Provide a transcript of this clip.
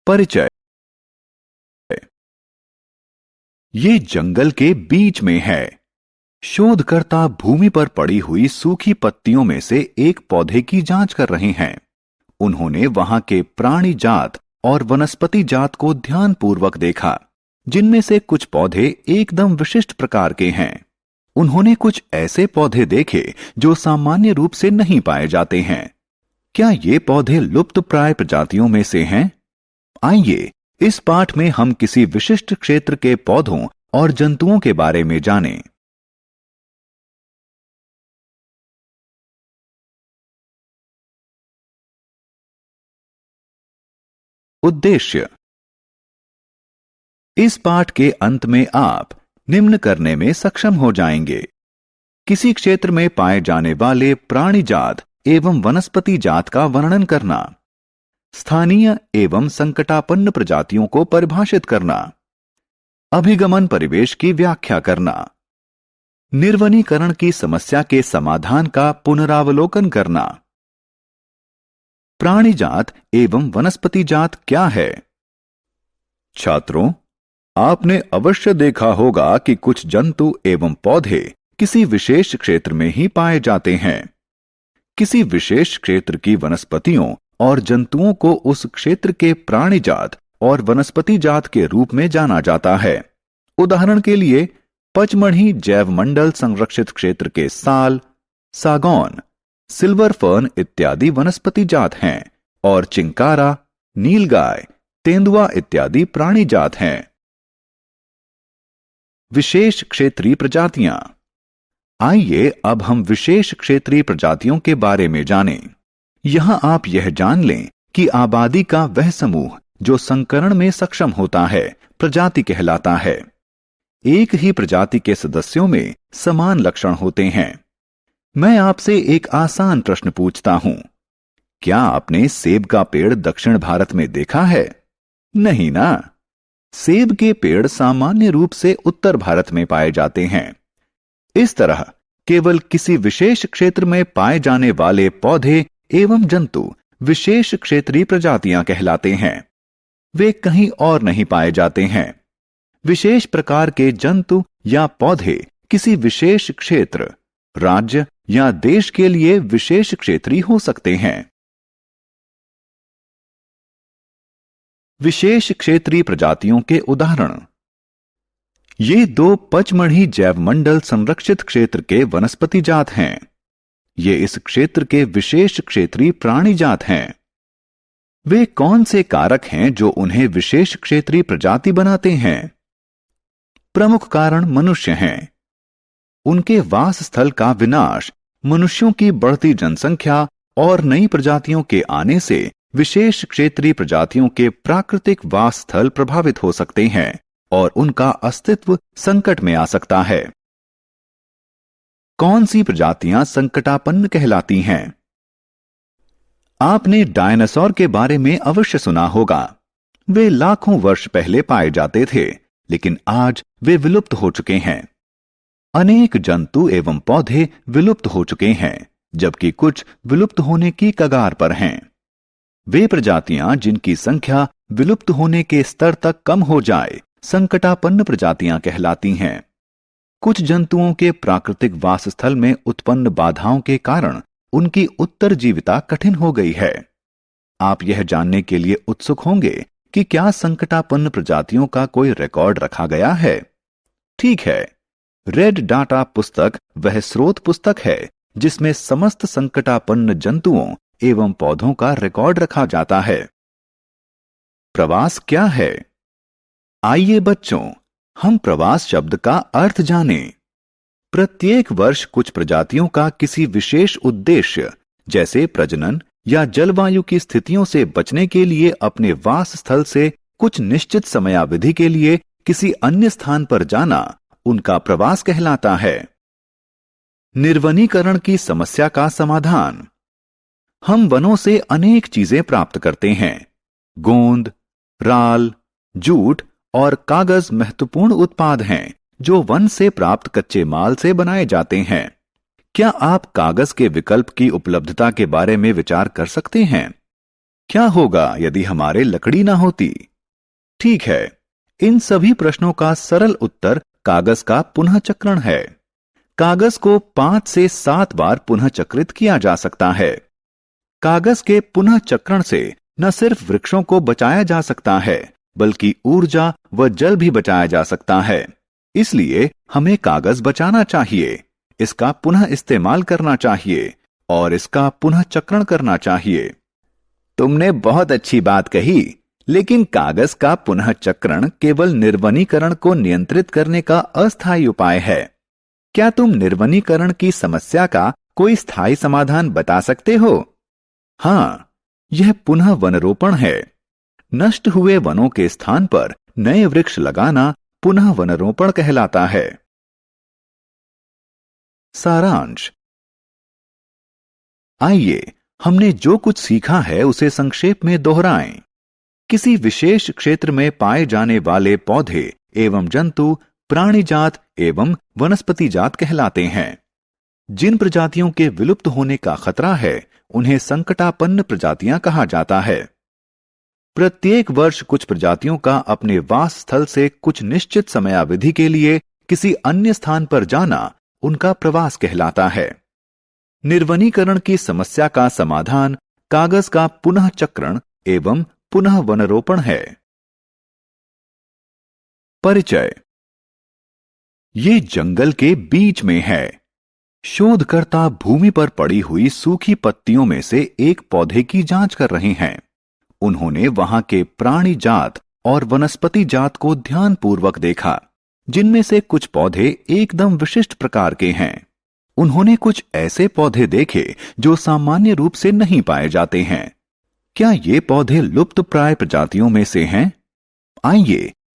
परिचय। ये जंगल के बीच में है। शोधकर्ता भूमि पर पड़ी हुई सूखी पत्तियों में से एक पौधे की जांच कर रहे हैं। उन्होंने वहां के प्राणी जात और वनस्पति जात को ध्यानपूर्वक देखा, जिनमें से कुछ पौधे एकदम विशिष्ट प्रकार के हैं। उन्होंने कुछ ऐसे पौधे देखे जो सामान्य रूप से नहीं पाए जाते हैं। क्या ये पौधे लुप्तप्राय प्रजातियों में से हैं? आइए इस पाठ में हम किसी विशिष्ट क्षेत्र के पौधों और जंतुओं के बारे में जानें। उद्देश्य। इस पाठ के अंत में आप निम्न करने में सक्षम हो जाएंगे: किसी क्षेत्र में पाए जाने वाले प्राणी जात एवं वनस्पति जात का वर्णन करना, स्थानीय एवं संकटापन्न प्रजातियों को परिभाषित करना, अभिगमन परिवेश की व्याख्या करना, निर्वनीकरण की समस्या के समाधान का पुनरावलोकन करना। प्राणी जात एवं वनस्पति जात क्या है? छात्रों, आपने अवश्य देखा होगा कि कुछ जंतु एवं पौधे किसी विशेष क्षेत्र में ही पाए जाते हैं। किसी विशेष क्षेत्र की वनस्पतियों और जंतुओं को उस क्षेत्र के प्राणी जात और वनस्पति जात के रूप में जाना जाता है। उदाहरण के लिए, पचमढ़ी जैवमंडल संरक्षित क्षेत्र के साल, सागौन, सिल्वर फर्न इत्यादि वनस्पति जात हैं और चिंकारा, नीलगाय, तेंदुआ इत्यादि प्राणी जात हैं। विशेष क्षेत्रीय प्रजातियां। आइए अब हम विशेष क्षेत्रीय प्रजातियों के बारे में जानें। यहां आप यह जान लें कि आबादी का वह समूह जो संकरण में सक्षम होता है प्रजाति कहलाता है। एक ही प्रजाति के सदस्यों में समान लक्षण होते हैं। मैं आपसे एक आसान प्रश्न पूछता हूं, क्या आपने सेब का पेड़ दक्षिण भारत में देखा है? नहीं ना। सेब के पेड़ सामान्य रूप से उत्तर भारत में पाए जाते हैं। इस तरह केवल किसी विशेष क्षेत्र में पाए जाने वाले पौधे एवं जंतु विशेष क्षेत्रीय प्रजातियां कहलाते हैं। वे कहीं और नहीं पाए जाते हैं। विशेष प्रकार के जंतु या पौधे किसी विशेष क्षेत्र, राज्य या देश के लिए विशेष क्षेत्रीय हो सकते हैं। विशेष क्षेत्रीय प्रजातियों के उदाहरण। ये दो पचमढ़ी जैवमंडल संरक्षित क्षेत्र के वनस्पति जात हैं। ये इस क्षेत्र के विशेष क्षेत्रीय प्राणी जात हैं। वे कौन से कारक हैं जो उन्हें विशेष क्षेत्रीय प्रजाति बनाते हैं? प्रमुख कारण मनुष्य हैं। उनके वास स्थल का विनाश, मनुष्यों की बढ़ती जनसंख्या और नई प्रजातियों के आने से विशेष क्षेत्रीय प्रजातियों के प्राकृतिक वास स्थल प्रभावित हो सकते हैं और उनका अस्तित्व संकट में आ सकता है। कौन सी प्रजातियां संकटापन्न कहलाती हैं? आपने डायनासोर के बारे में अवश्य सुना होगा। वे लाखों वर्ष पहले पाए जाते थे, लेकिन आज वे विलुप्त हो चुके हैं। अनेक जंतु एवं पौधे विलुप्त हो चुके हैं, जबकि कुछ विलुप्त होने की कगार पर हैं। वे प्रजातियां जिनकी संख्या विलुप्त होने के स्तर तक कम हो जाए संकटापन्न प्रजातियां कहलाती हैं। कुछ जंतुओं के प्राकृतिक वासस्थल में उत्पन्न बाधाओं के कारण उनकी उत्तरजीविता कठिन हो गई है। आप यह जानने के लिए उत्सुक होंगे कि क्या संकटापन्न प्रजातियों का कोई रिकॉर्ड रखा गया है? ठीक है, रेड डाटा पुस्तक वह स्रोत पुस्तक है जिसमें समस्त संकटापन्न जंतुओं एवं पौधों का रिकॉर्ड रखा जाता है। प्रवास क्या है? आइए बच्चों, हम प्रवास शब्द का अर्थ जानें। प्रत्येक वर्ष कुछ प्रजातियों का किसी विशेष उद्देश्य, जैसे प्रजनन या जलवायु की स्थितियों से बचने के लिए अपने वास स्थल से कुछ निश्चित समयावधि के लिए किसी अन्य स्थान पर जाना उनका प्रवास कहलाता है। निर्वनीकरण की समस्या का समाधान। हम वनों से अनेक चीजें प्राप्त करते हैं। गोंद, राल, जूट और कागज महत्वपूर्ण उत्पाद हैं जो वन से प्राप्त कच्चे माल से बनाए जाते हैं। क्या आप कागज के विकल्प की उपलब्धता के बारे में विचार कर सकते हैं? क्या होगा यदि हमारे लकड़ी ना होती? ठीक है, इन सभी प्रश्नों का सरल उत्तर कागज का पुनः चक्रण है। कागज को 5 से 7 बार पुनः चक्रित किया जा सकता है। कागज के पुनः चक्रण से न सिर्फ वृक्षों को बचाया जा सकता है, बल्कि ऊर्जा व जल भी बचाया जा सकता है। इसलिए हमें कागज बचाना चाहिए, इसका पुनः इस्तेमाल करना चाहिए और इसका पुनः चक्रण करना चाहिए। तुमने बहुत अच्छी बात कही, लेकिन कागज का पुनः चक्रण केवल निर्वनीकरण को नियंत्रित करने का अस्थायी उपाय है। क्या तुम निर्वनीकरण की समस्या का कोई स्थायी समाधान बता सकते हो? हाँ, यह पुनः वनरोपण है। नष्ट हुए वनों के स्थान पर नए वृक्ष लगाना पुनः वनरोपण कहलाता है। सारांश। आइए हमने जो कुछ सीखा है उसे संक्षेप में दोहराएं। किसी विशेष क्षेत्र में पाए जाने वाले पौधे एवं जंतु प्राणी जात एवं वनस्पति जात कहलाते हैं। जिन प्रजातियों के विलुप्त होने का खतरा है उन्हें संकटापन्न प्रजातियां कहा जाता है। प्रत्येक वर्ष कुछ प्रजातियों का अपने वास स्थल से कुछ निश्चित समयावधि के लिए किसी अन्य स्थान पर जाना उनका प्रवास कहलाता है। निर्वनीकरण की समस्या का समाधान कागज का पुनः चक्रण एवं पुनः वनरोपण है। परिचय। ये जंगल के बीच में है। शोधकर्ता भूमि पर पड़ी हुई सूखी पत्तियों में से एक पौधे की जांच कर रहे हैं। उन्होंने वहां के प्राणी जात और वनस्पति जात को ध्यानपूर्वक देखा, जिनमें से कुछ पौधे एकदम विशिष्ट प्रकार के हैं। उन्होंने कुछ ऐसे पौधे देखे जो सामान्य रूप से नहीं पाए जाते हैं। क्या ये पौधे लुप्तप्राय प्रजातियों में से हैं? आइए